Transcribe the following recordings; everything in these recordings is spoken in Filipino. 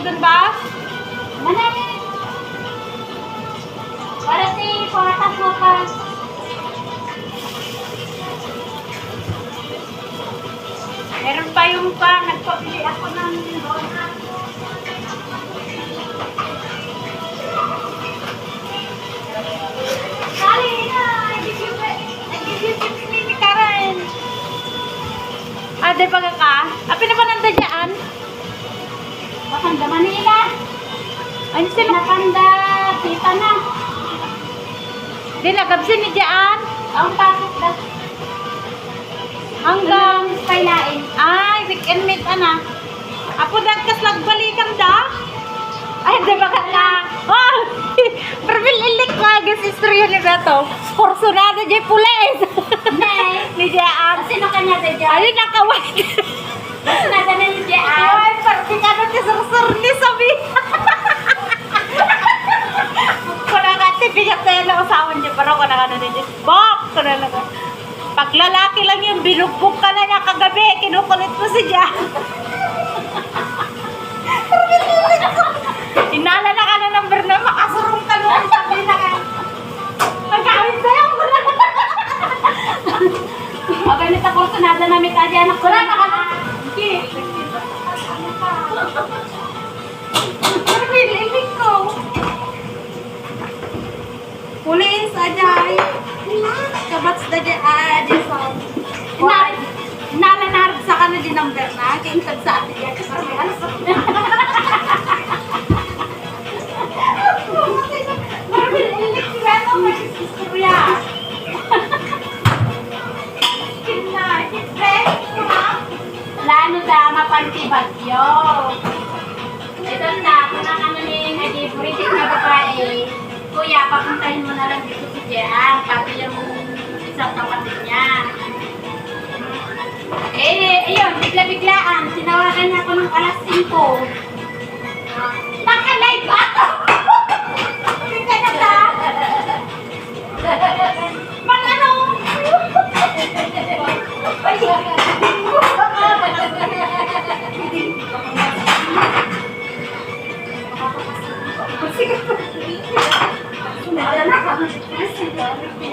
dun ba? Manali. Para si Patas mo pa. Meron pa yung nagpabili ako ng donut. Kali na, I give you tips ni Karen. Ade pag ka? Api na pa nanda dyan? Bakanda Manila. Ano sino? Nakanda, kita na. Di nagabsin ni dyan? Ang pasok na. Hanggang Pailain. ay, weekend meet ana. Apo dagkas lagbalikan da? Ay, di ba ka? Oh! Perbil ilik ko agas istorya ni Beto. Porsunada di pulis. Nay. Ni Jaan. Sino kanya sa dyan? Ay, nakawag. Nada na ni Jaan. Ay, parang ka na tisur-sur ni sabi. Kung nakatipigat tayo na usawan niya, pero kung nakano ni Bok! Kung na pag lalaki lang yung binugbog ka na niya kagabi, kinukulit mo si Jaan. Inala na ka na number na makasurong ka noon. Sabi na ka. Magkawin sa'yo. Okay, nita porsunada namin tayo. Anak ko lang. Hindi. Pinilig ko. Puliin sa jay. Kabats na jay. Inalanarag sa ka na din number na. Kaintag sa atin yan. Kasi may alas ako. Pinilig si Beto. May istorya. Lano da, mapantibagyo. Ito na, kung ang ano ni Nagiburitik na babae, kuya, papuntahin mo na lang dito si Jean, pati yung isang kapatid niya. Ayun, bigla-biglaan, tinawagan niya ako ng alas 5. Naka-live ako! Hindi ka na ba? Mang ano?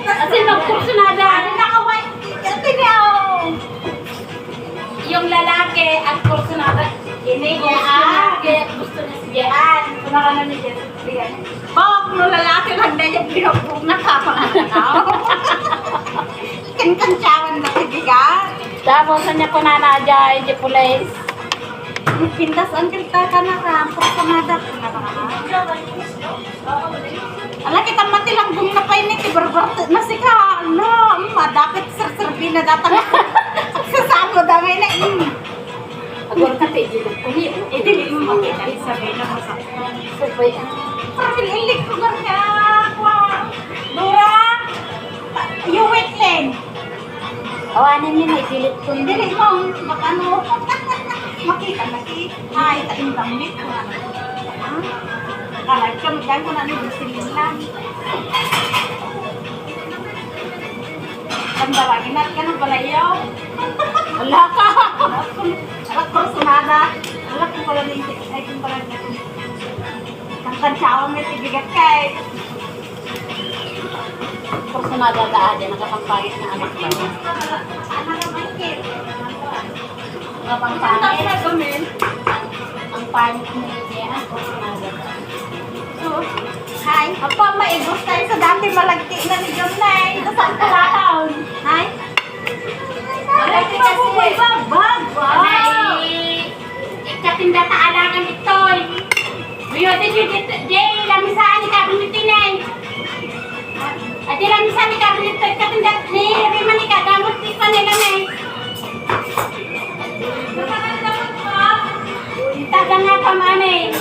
Kasi nagkursunada. Naka-white ticket. Tinyaw. Yung lalaki at kursunada. Ini kaya gusto niya si Jean. Kung nakano ni Jessica. Bok, no lalaki lang na yung binugbog na kapanganaw. Ikan-kansyawan na tigigat. Tapos niya ko na na-adya yung police. Pintas ang kilta ka na ka. Porsunada. Ala kita mati lang bung na painit. Ibarbar na si ka. No, madapit sir-serbi na datang. Sasamo damay na. Agor ka tigilog ko niyo. Dili mo makita. Sabi na masakit. Sabay. Parang ilik ko ba niya? Dora! You wait lang. Awanin niyo na ipilit ko niyo. Dili mo. Baka ano. Makita. Ay, taing damit ko na. Kalag ka. Magyan ko na ni Busilin lang. Tandawagin natin ka ng balayaw. Wala ka. Alat ko sunada. Alat ko pala na ay kung pala na. Kangkansyawan may tibigat kay. Kursunada daan din. Nakakampangit na anak ko. Anak ka bakit? Nakapampangit. Ang pangit niya Jean. Kursunada. Hi. Apa, maigos tayo sa dati malagti na ni John Nay. Ito saan ka lataon? Hi. Malagti kasi. Bag. Ikatinda ta alangan ito. Buyo di lamisaan ni kabinitinay. At di lamisaan ni kabinito. Ikatinda ni Rima ni kadamot ni panila na eh. Itaga nga pa mami.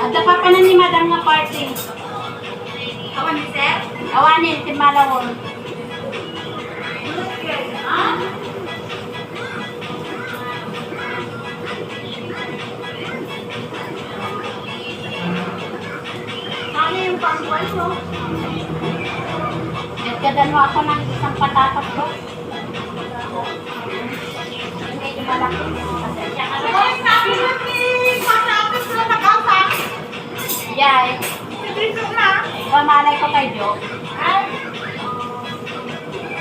Ada pa pa na ni madam nga party. Awan ni Sir? Awanin, timalawon. Ah? Ano yung pangkuan mo? Nagkadan mo ako ng isang patatas ko. Medyo malaki. Pasensya ka na. Ay, sabi natin! Jai. Dito na. Pamalay ko kay Jo. Ay.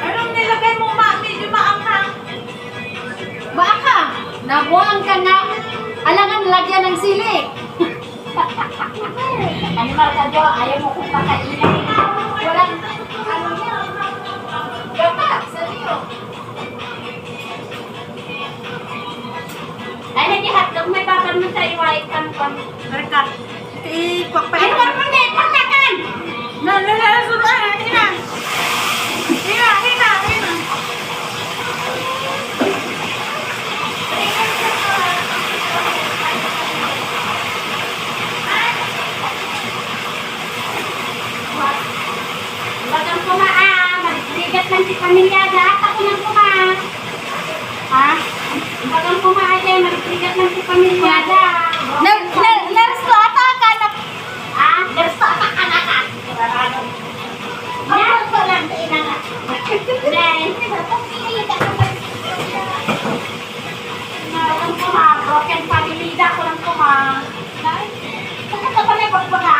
Anong nilagay mo, ma? Medyo maanghang. Baka, nabuang ka na. Alangan lagyan ng sili. Animal ka, Jo. Ayaw mo kong kakainin. Walang, ano yan? Gata, saliyo. Ay, nag-hotdog. May babad mo sa iwait kan. Mereka. Ikwak pa Ay, yun. wala mo na. Pagkakan. Nalalasod na. Hina. Hina, hina, hina. Bagang kumaan. Magbigat lang si pamilyada. Ako nang kumaan. Ha? Bagang kumaan kayo. Magbigat lang si pamilyada. Nurse ata ka na. Ah, gusto ka ka. Yan ko lang sa ina nga. Nay. Bagang kumaan. Broken pamilya ko lang kumaan. Nay. Bakit ka pala pagbaga?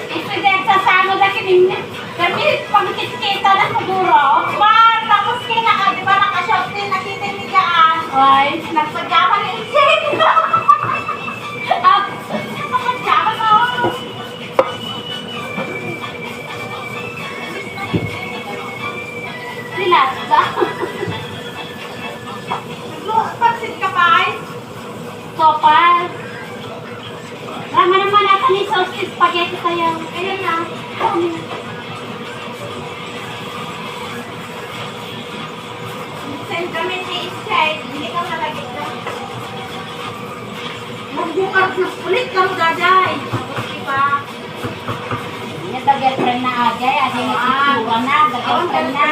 Isudek sa sano na kining kami pagkikita na siguro. Man, tapos kina ka, di ba nakashop din, nakita ni Gaan. Ay, Nagpagyaman ni Jane. Nagpagyaman ako. sinasa. Pansit ka pa ay? Sopal. Rama naman natin ni sausage spaghetti kayo. Ayun na. Send kami ni Isay, hindi ka malagit ka. Magbukas na ulit ka magaday. Diba? Yan, girlfriend na agay. Agay na sisura na. Girlfriend na.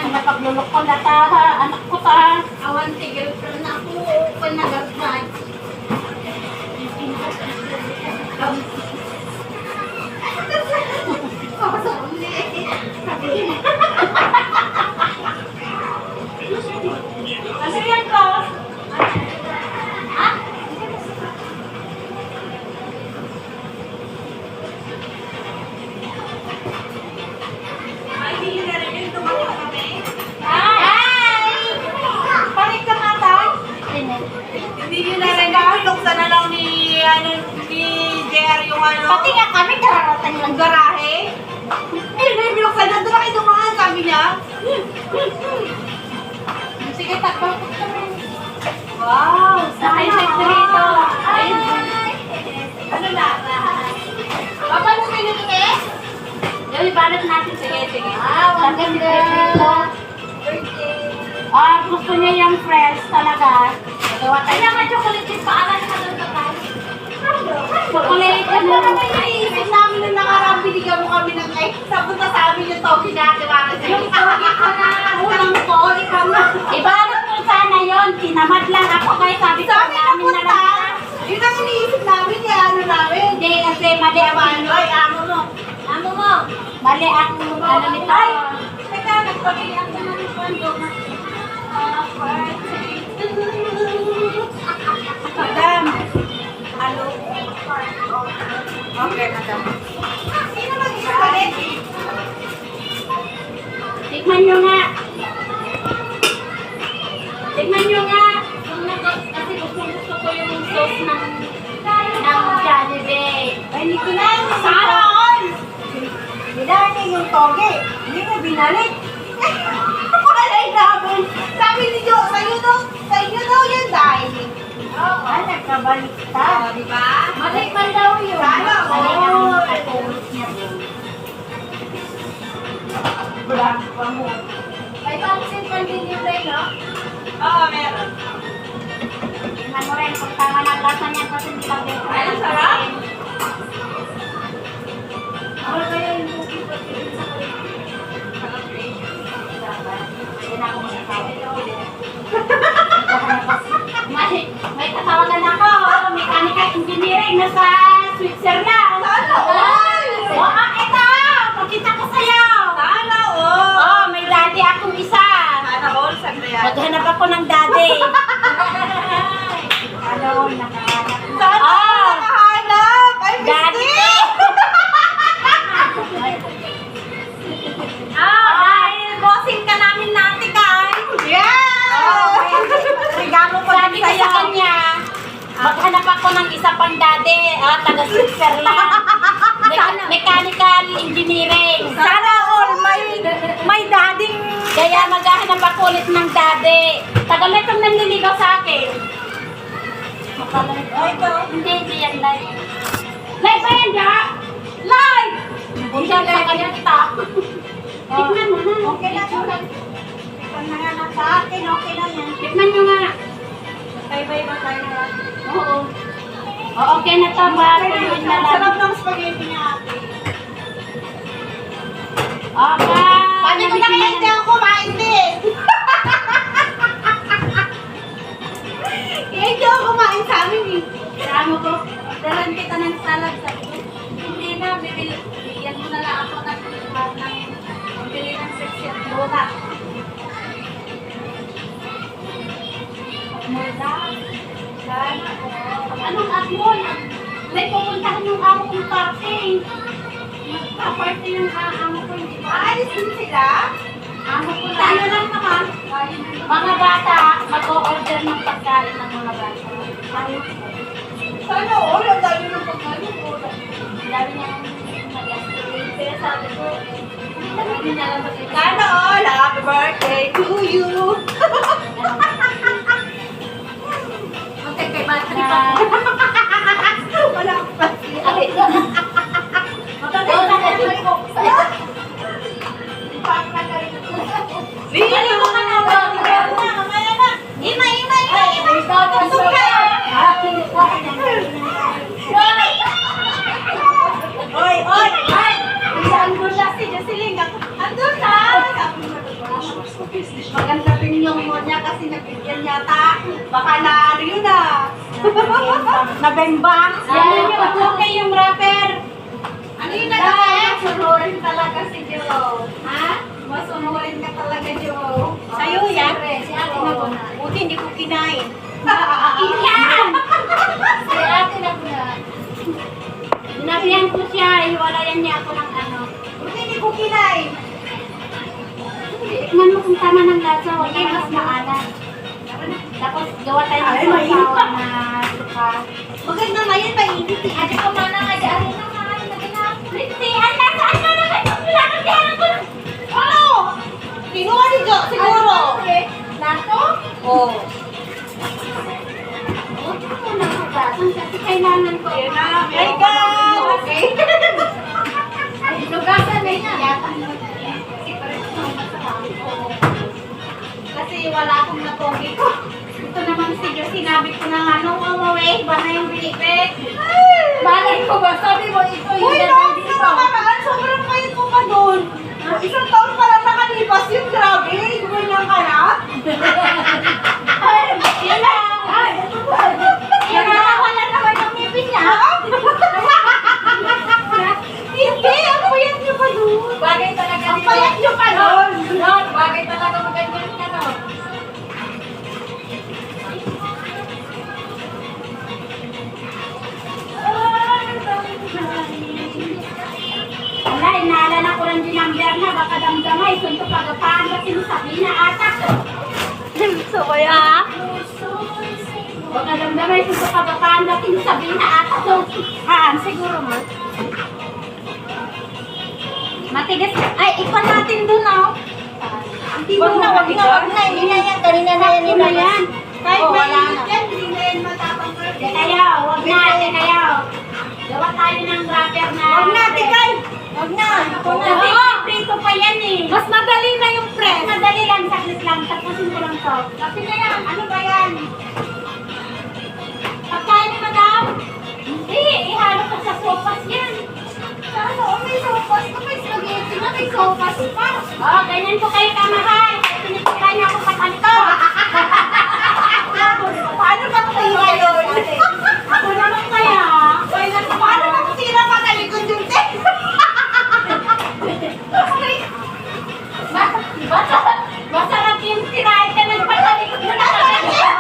Napaglulok ko na ta. Anak ko ta. Awan si girlfriend na ako. Kung nag-agad. Ano yan ko? Ha? Ay, hindi na rin yun. Tumating kami. Hi! Panik ka nga tayo. Sino? Hindi nyo na rin nakiluksan na lang ni, ni JR yung Pati nga kami kararating lang. ang garahe. Hindi, binuksan na. Doon na kayo dumaan, sabi niya. Sige, tagbang ko kami. Wow, Sakay sa dito. Ay, ano na? Paano kayo nito eh? Yung ibalot natin. Sige, sige. Ang Sakay si ganda. Dito. Ah, gusto niya yung fresh talaga. Gawa tayo. Kaya nga chocolate chip, paalan na doon sa tayo. Chocolate Ano na naman naiisip namin nung nakaraan, binigyan mo kami ng ay, sabi na sa amin yung togi na atiwala sa'yo. Yung togi ko na, ulang ko, ikaw na. Ibalot mo sana yun. Tinamad lang ako kaya sabi ko Sabi na namin na punta, lang. yun ang iniisip namin, eh, ano namin. Hindi, kasi mali ang Ay, amo mo. Amo mo. Mali ang ano nito. Ay, teka, nagpagilihan ko ng kwento. Madam. Hello. Okay, madam. Sino mag-isalit? Tikman nyo nga. Tikman nyo nga. Kasi gusto ko yung sauce ng Jollibee. Ay, hindi kinain mo sana all. Binalik yung toge. Hindi mo binalik. Palay namin. Sabi ni Jo, sa'yo daw yan dahil. Oo. Ay, nagkabaliktad. Diba? Malikman daw yun. Sana Mali all. ang katulog niya doon. Bravo pa mo. May pansin pa din yun rin, no? Oo, meron. Tingnan mo rin kung tama ng lasa niya kasi hindi lang din. Ay, ang sarap. Ano kaya yung cookie pa din sa Hindi na ako masasabi. May tatawagan ako. Mechanical engineering na sa Switzerland. Sana all. Oo, ito! Pakita ko sa'yo! Sana all. Oh, may daddy akong isa. Sana all, sagda yan. Maghanap ako ng daddy. Ano na? ang daddy. Taga Switzerland. Mechanical engineering. Sana all may dading... Kaya maghahanap ako ulit ng daddy. Tagal na itong nanliligaw sa akin. Hindi yan live. Live ba yan, Jack? Live! Hindi yan sa kanya kita. Tikman mo na. Okay na to. Tikman na nga sa akin, okay na yan. Tikman nyo nga. Iba-iba tayo na. Oo. Okay na to ba? Tuloy na lang. Sarap ng spaghetti niya ate. Okay. Paano ko na kaya hindi ako kumain din? Kaya hindi ako kumain sa amin eh. Kasama ko. Dalan kita ng salad sa ko. Hindi na, bibigyan mo na lang ako ng bili ng section. Buka. Mula. Sana. Anong akmoy? May pupuntahan yung amo kong party. Magpa-party yung amo ko. Hindi ba? Aalis din sila? Amo ko tayo lang naman. Mga bata, mag-o-order ng pagkain ng mga bata. Sana all, ang dami ng pagkain ko. Dami niya mag-estimate. Pero sabi ko, dami niya lang mag-estimate. Sana all, happy birthday to you. Magkay kay battery pa ko. Wala akong pasi. Bili ko ka na ba? Mamaya na. Ima. Busog ka. Oy. Saan mo siya si Jocelyn? Andun na. Maganda pinyong mo niya kasi nabigyan yata. Baka na ano yun ah. Nabembang. Yan yung okay yung rapper. Ano yun Dahil nagkakaya? sunurin talaga si Joe. Ha? Masunurin ka talaga, Joe. Sa'yo yan? Si ate na ko na. Buti hindi ko kinain. Iyan! Si ate na ko na. Sinabihan ko siya, iwalayan niya ako ng ano. Buti hindi ko kinain. Tingnan mo kung tama ng lasa, huwag kayo mas maalat. Tapos gawa tayo ng sasawa na suka. Maganda ngayon, mainit eh. Ate ko mana nga dyan na kain na pinaprintihan na saan na naman yung pinaprintihan ko? Ano? Kinuha ni Jo, siguro. Lato? Oo. Huwag ko nagsugasan kasi kailangan ko. Yan na, my God! Okay. Ay, lugasan na yun. Kasi wala akong napogi ko. Ito naman si Jo, sinabi ko na nga, nung umuwi, ba na yung bilipit? Malay ko ba? Sabi mo, ito yung Uy, ganda no, dito. sa nakaraan, sobrang payat mo pa doon. Isang taon pa lang nakalipas yun, grabe. Gumanyan ka na. Ay, yun na. Ay, yun na. Wala naman yung ngipin niya. Hindi, ang payat niyo pa doon. Bagay talaga. Ang payat niyo pa doon. Lord, bagay talaga maganyan ka, no? Wala, inaalala ko lang din ang na baka damdamay. Sunto pagapaan kasi mo sabihin na ata. So, kaya? Baka damdamay, sunto pagapaan kasi mo sabihin na ata. Siguro mo. Matigas. Ay, ikon natin doon, oh. Wag na. Hindi na yan. Kanina na yan. Ano yan? Kahit Oh, may wala init na. yan, hindi na yan matapang. Tekayaw, wag na, tekayaw. Gawa tayo ng wrapper na... Wag na, tikay. Wag na. Kasi prito pa yan eh. Mas madali na yung Mas press. madali lang, saklit lang. Tapusin ko lang to. Kasi na yan. Ano ba yan? Pagkain ni madam. Hindi, ihalo ka sa sopas yan. Ano? May sopas pa. May spaghetti na. May sopas pa. Oh, ganyan ko kayo kamahal. Pinipika niya ako sa kanto. Paano ba tira yun? Ako naman kaya. Paano ba tira pa talikod yung te? Masarap yung tirahin ka nagpatalikod na nakakaya.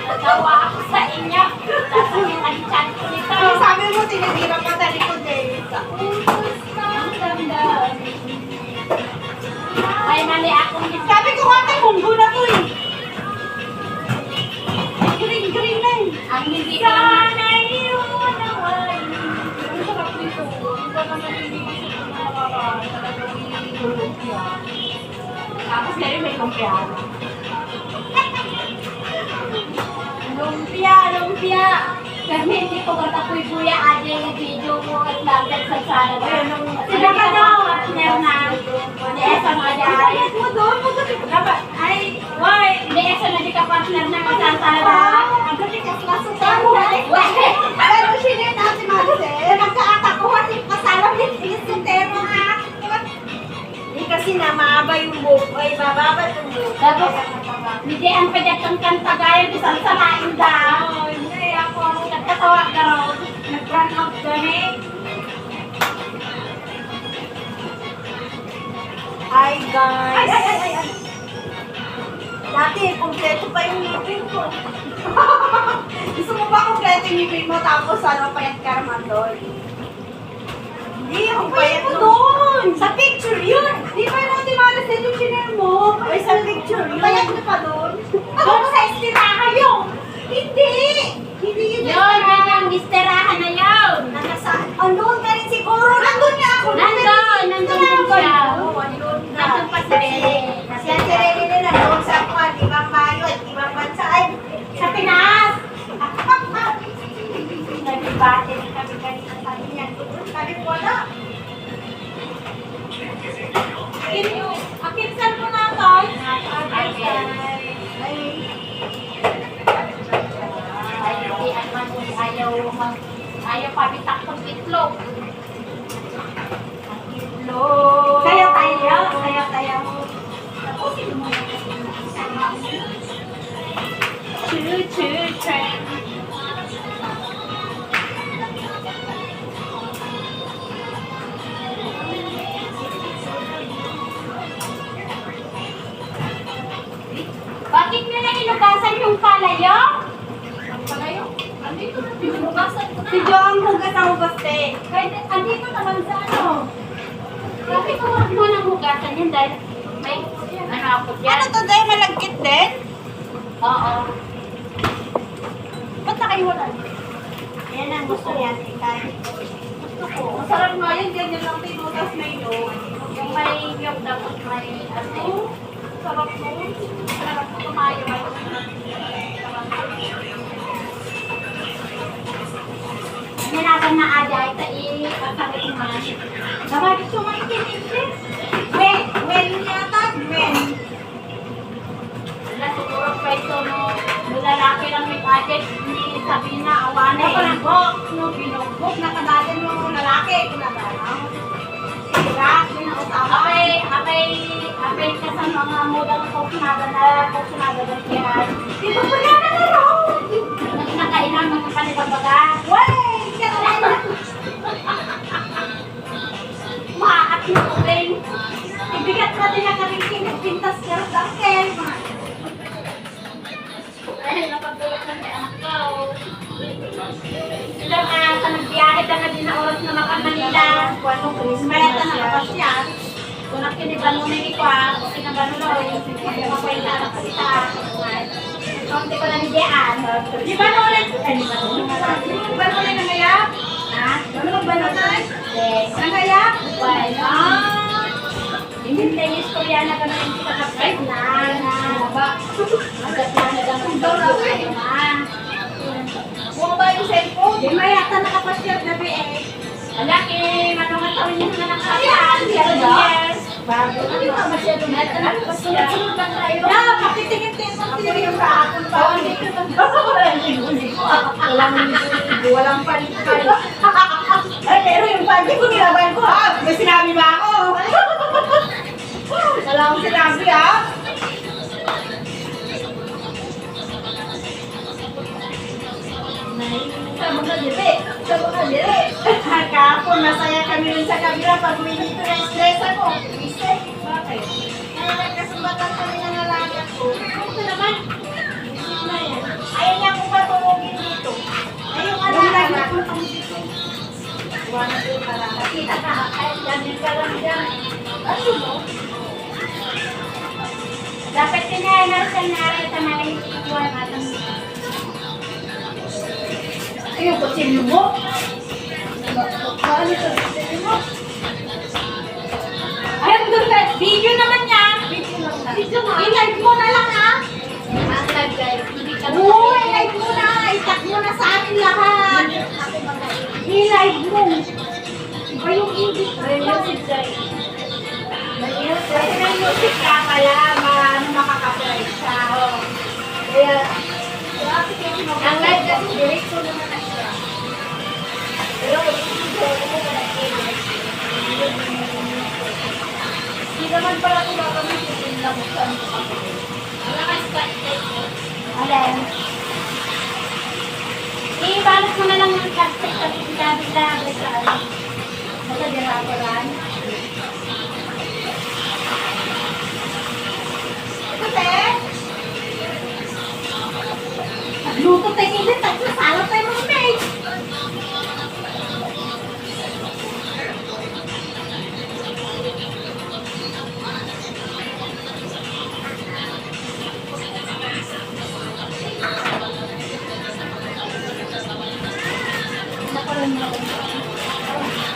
Natawa ako sa inyo. Tapos yung alichan ko nito. Sabi mo, tinitira pa talikod eh. Ang hindi ko lang Ang sarap nito. Iba naman hindi ko na nakaraan. Talagang lumpia. tapos ngayon may kumpiyan. Lumpia. Kasi hindi ko katapoy kuya Ate yung video mo at lapit sa sana. Sila ka daw, partner na. Hindi, esa nga dyan. mo doon. Ay, why? Hindi, esa na di ka partner na sa sana. Ang galing ka klasutan. Pero siya natin Marcel. Nagkaatakuhan yung kasalam ni Sintero ha. Hindi kasi na maaba yung buhok. Ay, bababa yung buhok. Tapos, hindi ang padyatang kanta gaya, isang sanain daw. Hindi ako. Nagkatawa ka raw. Nag-run out kami. Hi guys. Ay. Dati, kompleto pa yung ngipin ko. Gusto mo ba kompleto yung ngipin mo tapos ano payat ka naman doon? Hindi, ang payat mo doon. Sa picture yun. Di ba natin malasin yung chinel mo? Ay, sa picture yun. Payat mo pa doon. Doon sa istiraha yun. Hindi. Hindi yun. Yun, ang istirahan na yun. Nakasaan? Andun ka rin siguro. Nandun nga ako. Nandun din siya. Oo, andun ka. Nandun pa si Rene. Kasi ang sirene nila doon sa kwan, ibang bayo at ibang bansa. Ay, Sa Pinas. nagibate rin kami kanina sabi niya. Doon kami wala. Akinsan mo na tayo. Ayaw pabitak ng itlog. Sayaw tayo. Sayaw tayo. Choo-choo train. Bakit nyo na hinugasan yung palayo? Ang palayo? Andito na hinugasan ko na. Si Jo ang hugas ang hugas eh. Kahit andito naman sa ano. Bakit ko wag mo nang hugasan yan dahil may ano ako dyan? Ano to dahil malagkit din? Oo. Ba't nakaiwalan? Yan ang gusto yan. Ikay. Gusto ko. Masarap nga yun. Ganyan lang tinugas na yun. Yung may yung dapat may ano. Sarap mo. Sarap ko tumayo. Ninagan na aday ta i-kakabit mo. Bakit sumaintinit din? Well yata. Well. Wala siguro pa ito no lalaki lang may budget ni Sabina Awane. Nakalagok. No, binugbog. Nakalagan mo lalaki. Kunagalaw. Sira. Pinautama. Apay ka sa mga mudang kusunada na yan. Di ba ba yan na raw? Nakainan mga panibabaga. Wey! Kaya Maat mo rin. ibigat na din ang kaming pintas ka rin dahil. Dahil napagdulot ng anak ko. Sila ka nagbiyahe ka na din na oras na makan Manila. Kwano Christmas Kaya na ka siya. nakapasyan. Kung nakiniban mo na ikwa, kung kinabano na o yung mapay na nakasita. Konti ko na nidiyaan. Di ba na ulit? Di ba na ulit nangayap? Ha? Ano ba na tayo? Yes. Nangayap? Well, Intennis ko yan na gano'n yung kakapit na. Agad na gano'n. Buong ba yung cellphone? Di mayata nakapasyag na ba eh. Alaki, manungan taon niya na nakakasaan. 7 years. Bago. Hindi pa masyado na ito. Sunod-sunod lang tayo. Yeah, pakitingin-tingin mo yung kahapon pa. Walang palit-palit. Ay, pero yung panty ko nilaban ko ha. May sinabi ba ako? Wala akong sinabi ha. Sabi ka dili. Sabi ka dili. Kahapon, masaya kami nun sa kabila. Pag may dito na stress ako. Isip. Bakit? Nagkasumbatan kami ng alaga ko. Ito naman. Isip na yan. Ayaw niya akong patulogin dito. Ay, yung alaga ko. Buwan na yung alaga. Nakita ka. Ay, dyan ka lang dyan. Ano mo? Dapat kinahalas sa narita na rin iwan at ang yung kutsilyo mo. Paano ito? Ayun, doon na. Video naman yan. Video nga. I-live mo na lang, ha? Ang live guys, hindi ka Oo, i-live mo na. I-tag mo na sa atin lahat. I-live mo. Iba yung English. May music guys. Kasi may music ka kaya makaka-price siya. Kaya, ang live kasi direct ko naman na siya. Pero, hindi naman pala kung makakamitin lang kung saan ko kami. Wala ka spotlight ko. Alin? Ibalot mo na lang yung plastic sa bigla-bigla sa ano. Basta diraparan. Kasi, nagluto tayo kilit, tagsasala tayo mga maid.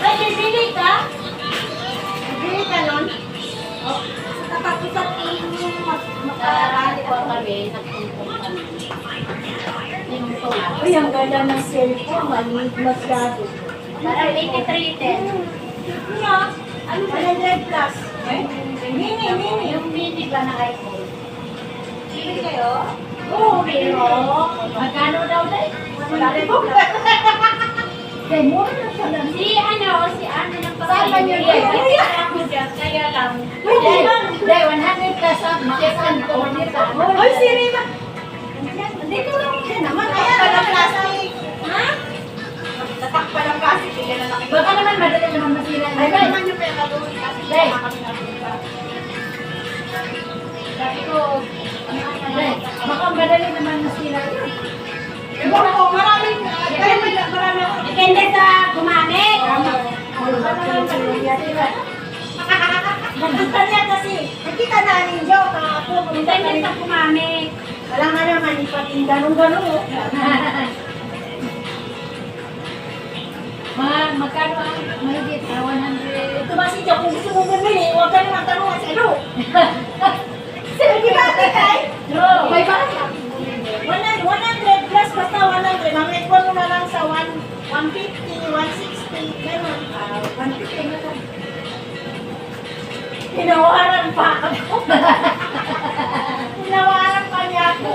Ay, bibili ka? Bili ka nun. Katapusan yung Makarali ko kami, nagtuntong kami. Tinutong ako. Uy, ang ganda ng cellphone, malig masyado. Parang 8310. Nga, ano 100 plus? Mini. Yung mini ba na iPhone? Bili kayo? Oo, pero magkano daw dahil? 100 Kaya mura na siya lang. Si ano ng Saan man yun? Ako dyan, kaya lang. Dahil 100 plus up, Check-in ko nito. Oy, si Rima! Dito lang siya naman. Ayan, walang plastic. Ha? Natakpan ng plastic. Hindi na nakikita. Baka naman madali naman masira. Ay, ba naman yung pera doon? Kasi Day. kami nakikita. Sabi ko, Baka madali naman masira yun. Ewan ko, maraming depende sa gumamit. Nakita niya kasi, nakita namin Joe, kahapon. Depende sa gumamit. Wala nga naman, ipating ganun-ganun. Magkano ang mahigit? 100. Ito ba si Joe, kung gusto mo bumili, huwag ka naman tanong sa ano. Sige ba, Tikay? No. May ba? 100 plus, basta 100. Mamit mo na lang sa 150, 160, gano'n. 150 na lang. Tinawaran pa ako. Tinawaran pa niya ako.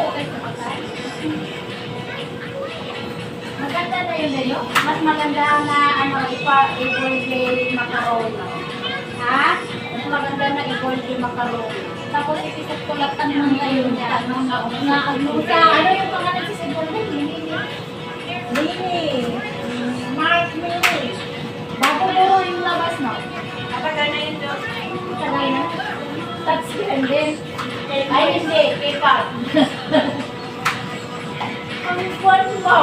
Maganda na yun eh, no? Mas maganda na i-boil macaroni. Ha? Mas maganda na i-boil macaroni. Tapos ipisit-kulatan mo na yun niya. Ano yung pangalan si Sigol mo? Mini. Mark Mini. Bago mo yung labas, no? Kapag na yun doon. Tagal na. Touchscreen din. Ay, hindi. PayPal. Ang buwan mo.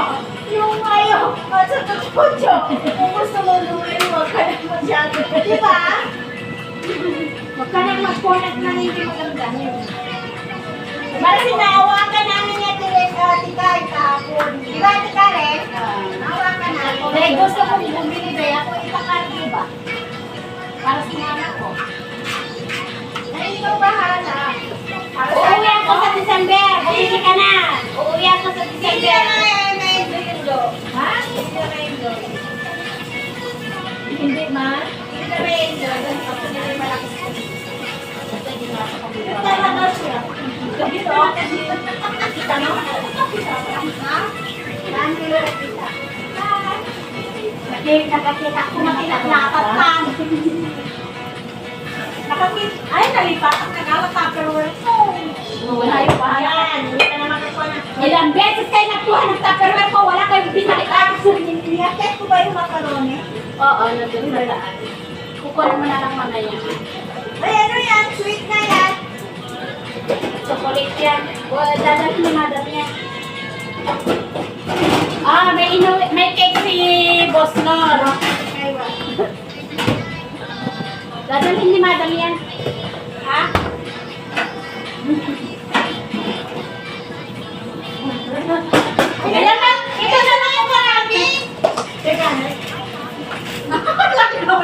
Yung ayaw. Sa tutudyo. Kung gusto mo lumin, huwag ka na masyado. Di ba? Huwag ka na mag-connect na hindi maganda. Kasi naawakan namin niya Tikay kahapon. Di ba, Tikay? Naawakan namin. Dahil gusto kong bumili dahil ako ipakardi ba? Para sa mama ko. Ay, ikaw bahala. Uuwi ako sa December. Bumili ka na. Uuwi ako sa Hindi December. na may do. Ha? Hindi na may do. Hindi man. Hindi na may do. Ako nila yung malaki. Ito talaga siya. Ito. Kita mo? Ha? Saan nila kita? Nakakita ko na Nakakatan. Ay, nalipat ang nag-tupperware ko. wala yung bahala. Ayan, hindi ka na makakuha na. Ilang beses kayo nagkuha ng tupperware ko, wala kayong binalikan. Niyatet ko ba yung macaroni? Oo, nandun sa daan. Kukunin mo na lang mamaya. Ay, ano yan? Sweet na yan. Chocolate yan. O, dadalhin ni madam yan. Ah, may cake si Boss Nor. Aywa. Dadalhin ni madam yan. Ha? Ayan na, ito na lang yung marami.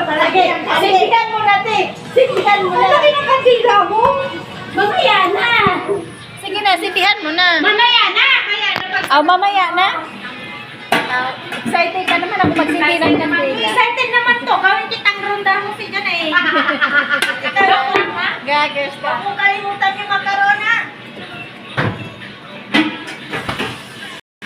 Sige, sindihan mo na, te. Sindihan mo na. Laki ng kandila mo. Mamaya na. Sige na, sindihan mo na. Mamaya na. Kaya na Oh, mamaya na. Excited ka naman ako magsindi ng kandila. Excited naman to. Gawin kitang ronda mo si Jan eh. Gagers ka. Huwag mo kalimutan yung makarona.